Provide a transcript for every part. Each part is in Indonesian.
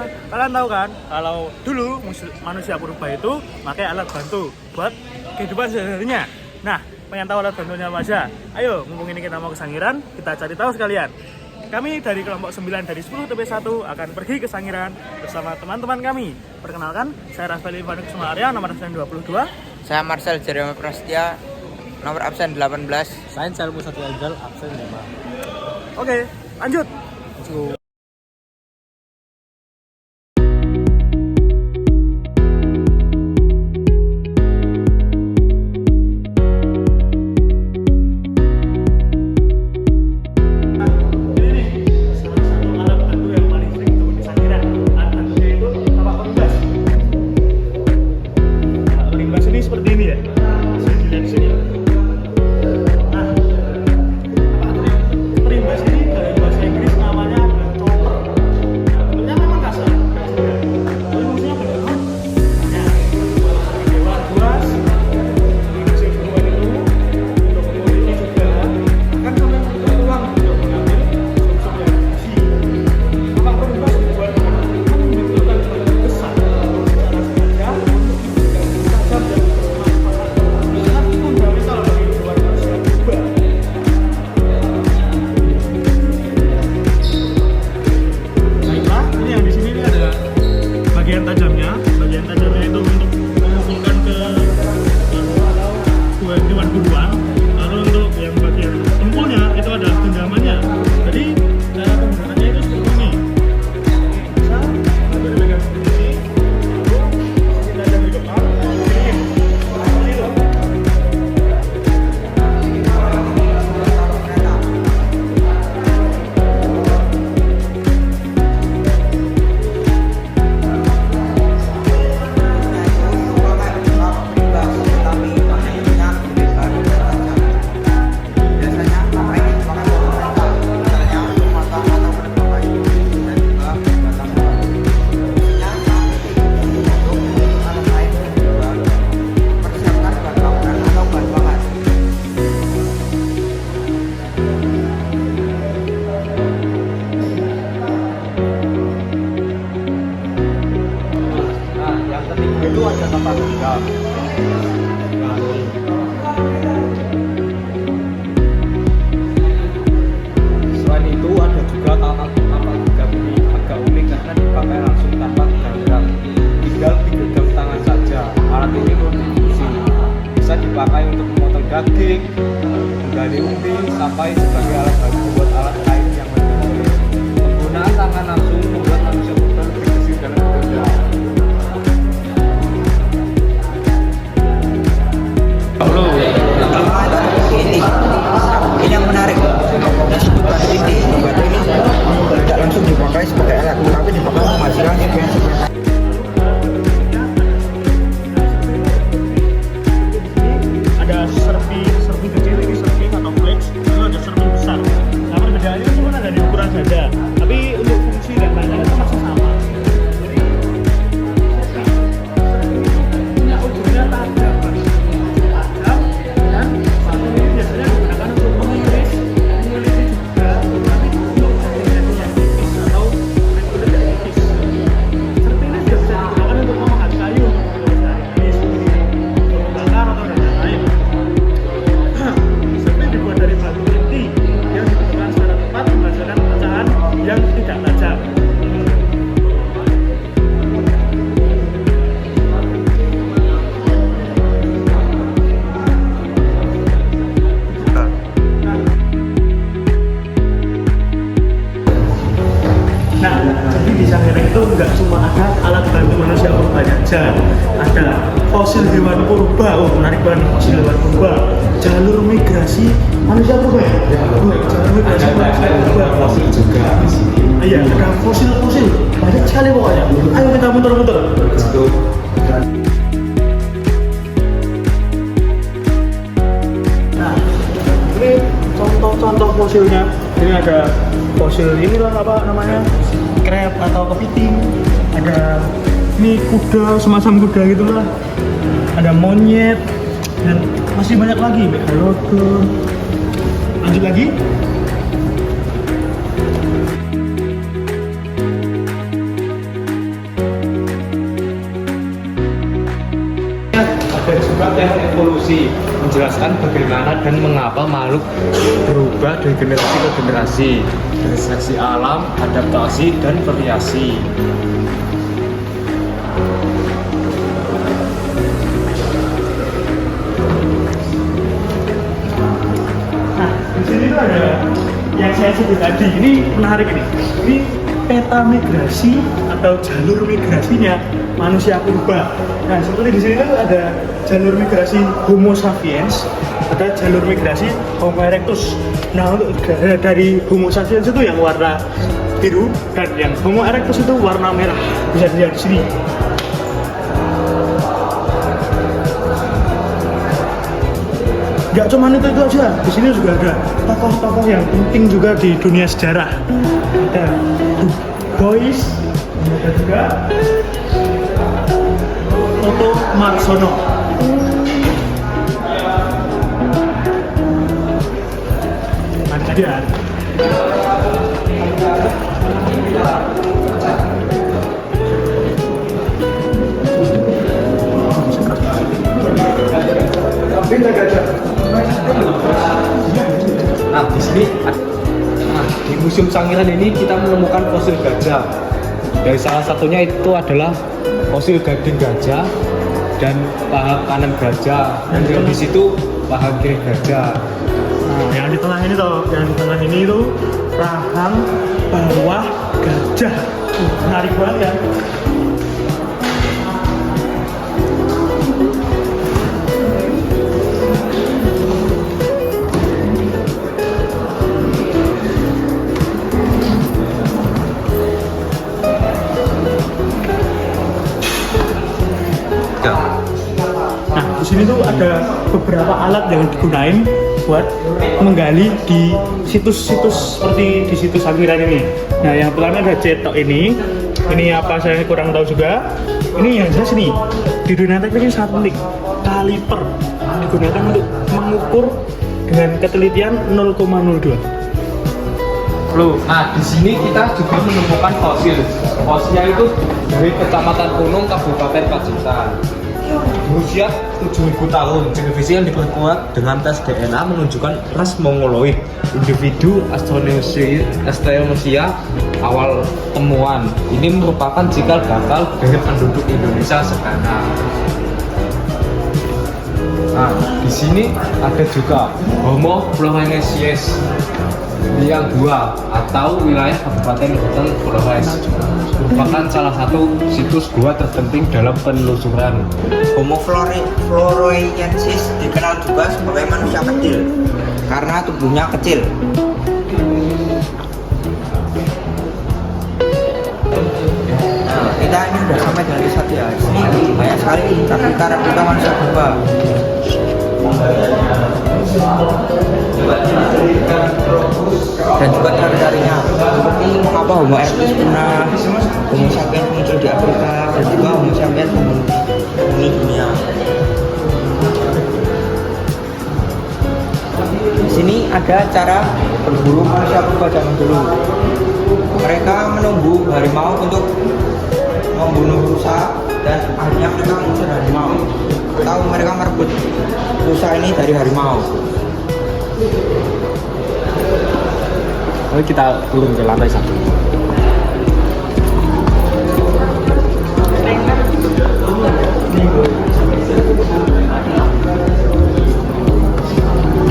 Kalian tahu kan, kalau dulu manusia purba itu pakai alat bantu buat kehidupan sehari-harinya. Nah, pengen tahu alat bantunya apa aja? Ayo, mumpung ini kita mau ke Sangiran, kita cari tahu sekalian. Kami dari kelompok 9 dari 10 TP1 akan pergi ke Sangiran bersama teman-teman kami. Perkenalkan, saya Raffael Ivan Kusuma Arya, nomor absen 22. Saya Marcel Jeremy Prasetya, nomor absen 18. Saya Salmu Satya Anjal, absen 5. Oke, lanjut. Itu ada tempat tinggal. Selain itu ada juga tempat tinggal ini agak unik karena dipakai langsung tanpa ganggang. Tinggal digenggam tangan saja. Alat ini multifungsi, bisa dipakai untuk memotong daging, menggali umbi, sampai sebagai alat bantu buat alat lain yang berbeda. Penggunaan tangan langsung membuat manusia purba lebih gesit dalam bekerja. Ini yang menarik. Batu ini tidak langsung dipakai sebagai alat, tapi dipakai menghasilkan sekian. Ada serpi kecil, ini serpi atau flex, itu ada serpi besar. Nah, perbedaannya cuma ada di ukuran saja, tapi untuk fungsi dan lain-lain itu masih sama. Jadi punya ujungnya tajam, dan satu ini biasanya digunakan untuk mengiris juga, tapi untuk yang tipis atau metode yang tipis. Serpi ini juga bisa digunakan untuk mengangkat kayu, bakar atau dan lain-lain. Serpi dibuat dari batu inti yang dibentukkan secara tepat menghasilkan pecahan yang tidak tajam. Nah, jadi di Sangiran itu nggak cuma ada alat bantu manusia purba saja, ada fosil hewan purba. Oh, menarik banget, fosil hewan purba. Jalur migrasi manusia purba. Jalur migrasi manusia purba. Fosil juga di sini. Iya, ada fosil-fosil. Banyak sekali pokoknya. Ayo kita muter-muter. Nah, ini contoh-contoh fosilnya. Ini ada fosil inilah apa namanya, crab atau kepiting. Ada ini kuda, semacam kuda gitulah. Ada monyet dan masih banyak lagi. Megalodon. Lanjut lagi. Ada juga teori evolusi menjelaskan bagaimana dan mengapa makhluk berubah dari generasi ke generasi, dari seleksi alam, adaptasi, dan variasi. Nah, di sini tuh ada yang saya sebut tadi. Ini menarik nih. Ini peta migrasi atau jalur migrasinya manusia purba. Nah, seperti di sini tuh ada jalur migrasi Homo sapiens, ada jalur migrasi Homo erectus. Nah, untuk dari Homo sapiens itu yang warna biru dan yang Homo erectus itu warna merah. Bisa dilihat di sini. Gak cuma itu aja, di sini juga ada tokoh-tokoh yang penting juga di dunia sejarah. Ada Boys, ada juga Otto Marsono. Mari saja. Nah, di sini di Museum Sangiran ini kita menemukan fosil gajah. Dari salah satunya itu adalah fosil gading gajah dan paha kanan gajah, dan juga di situ paha kiri gajah. Nah, yang di tengah ini tuh, yang di tengah ini tuh rahang bawah gajah. Menarik banget kan? Nah, di sini tuh ada beberapa alat yang digunain buat menggali di situs-situs seperti di situs Sangiran ini. Nah, yang pertama ada cetok ini. Ini apa saya kurang tahu juga. Ini yang jelas nih di dunia teknik ini sangat penting. Kaliper digunakan untuk mengukur dengan ketelitian 0,02. Nah, di sini kita juga menemukan fosil. Fosilnya itu dari Kecamatan Kunung, Kabupaten Pacitan. Berusia 7.000 tahun. Jenis fisik yang diperkuat dengan tes DNA menunjukkan ras mongoloid. Individu Astroneusia awal temuan. Ini merupakan cikal bakal dari penduduk Indonesia sekarang. Nah, di sini ada juga Homo floresiensis yang 2 atau wilayah Kabupaten Hutan Flores, merupakan salah satu situs gua terpenting dalam penelusuran. Homo floresiensis dikenal juga sebagai manusia kecil karena tubuhnya kecil. Nah, kita ini sudah sampai dari Satya. Ini banyak sekali kita replika manusia purba. Dan juga teori-teorinya seperti mengapa Homo erectus punah, Homo sapiens muncul di Afrika, dan juga Homo sapiens menghuni dunia. Di sini ada cara berburu manusia purba zaman dulu. Mereka menunggu harimau untuk membunuh rusa, dan akhirnya mereka mengusir harimau. Atau mereka merebut rusa ini dari harimau. Lalu kita turun ke lantai 1.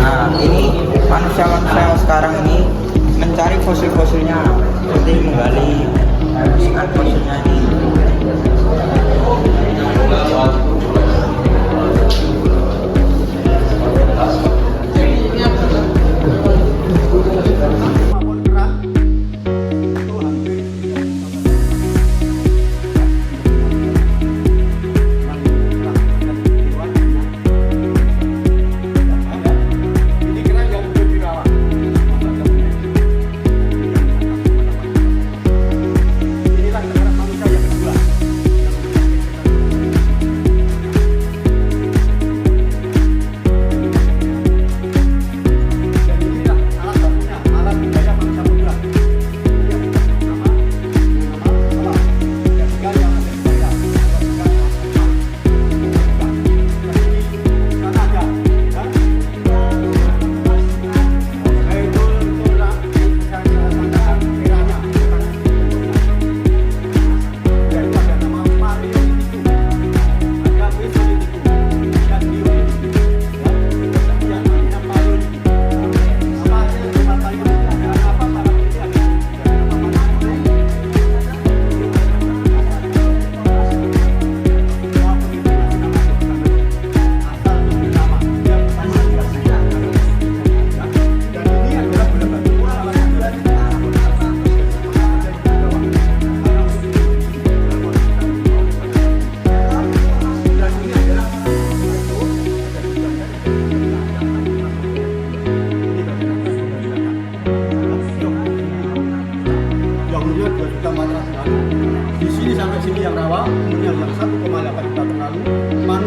Nah, ini manusia-manusia sekarang ini mencari fosil-fosilnya, seperti menggali fosilnya ini.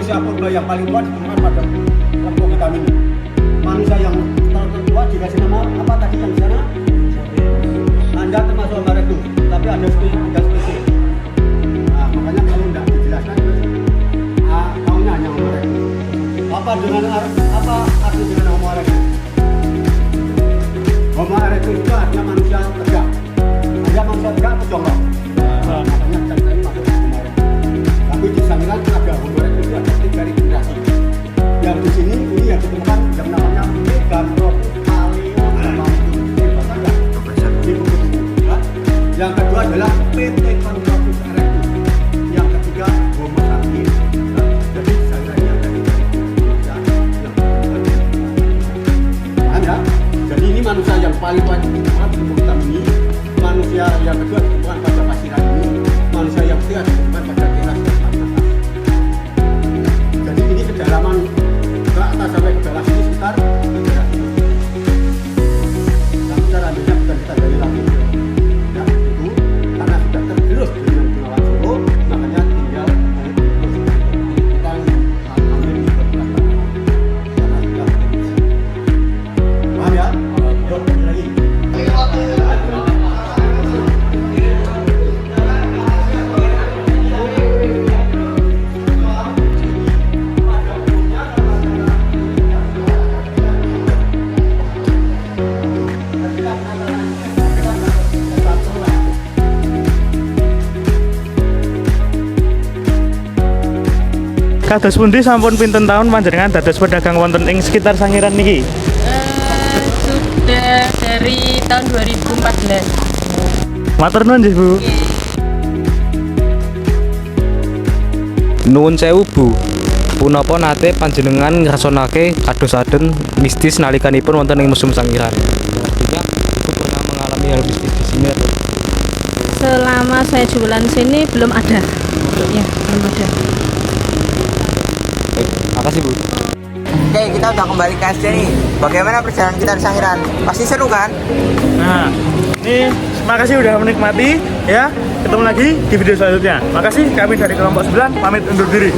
manusia purba yang paling tua ditemukan pada kelompok hitam ini. Manusia yang tertua dikasih nama apa tadi yang di sana? Anda termasuk gambar itu, tapi ada spesies. Nah, makanya kalau tidak dijelaskan, maunya hanya Homo erectus. Apa arti dengan Homo erectus? Homo erectus itu artinya manusia tegak. Ada manusia tegak atau jongkok? Makanya kita ini masuk Homo erectus. Tapi di sana ada Homo erectus yang pasti dari generasi. Yang di sini ini yang ditemukan yang namanya yang kedua adalah Pithecanthropus erectus, yang ketiga Homo sapiens. Jadi saya yang tadi paham ya? Jadi ini manusia yang paling tua ditemukan di bumi hitam ini, manusia yang kedua ditemukan pada pasiran ini, manusia yang ketiga ditemukan pada teras dan atas. Jadi ini kedalaman ke atas sampai ke bawah ini sekitar 300 meter. Tapi cara ambilnya bukan kita dari langsung. Terus dengan Bengawan Solo, makanya tinggal kita ambil di beberapa karena sudah paham ya? Yuk, lagi. Kados pundi sampun pinten tahun panjenengan dados pedagang wonten ing sekitar Sangiran niki? Sudah dari tahun 2014. Matur nuwun nggih, Bu. Nuwun sewu Bu, punapa nate panjenengan ngrasakake kados-aden mistis nalikanipun wonten ing Museum Sangiran? Artinya Ibu pernah mengalami hal mistis di sini atau? Selama saya jualan sini belum ada. Ya, belum ada. Baik, makasih Bu. Oke, kita udah kembali ke SD nih. Bagaimana perjalanan kita di Sangiran? Pasti seru kan? Nah, ini makasih udah menikmati ya. Ketemu lagi di video selanjutnya. Makasih, kami dari kelompok 9 pamit undur diri.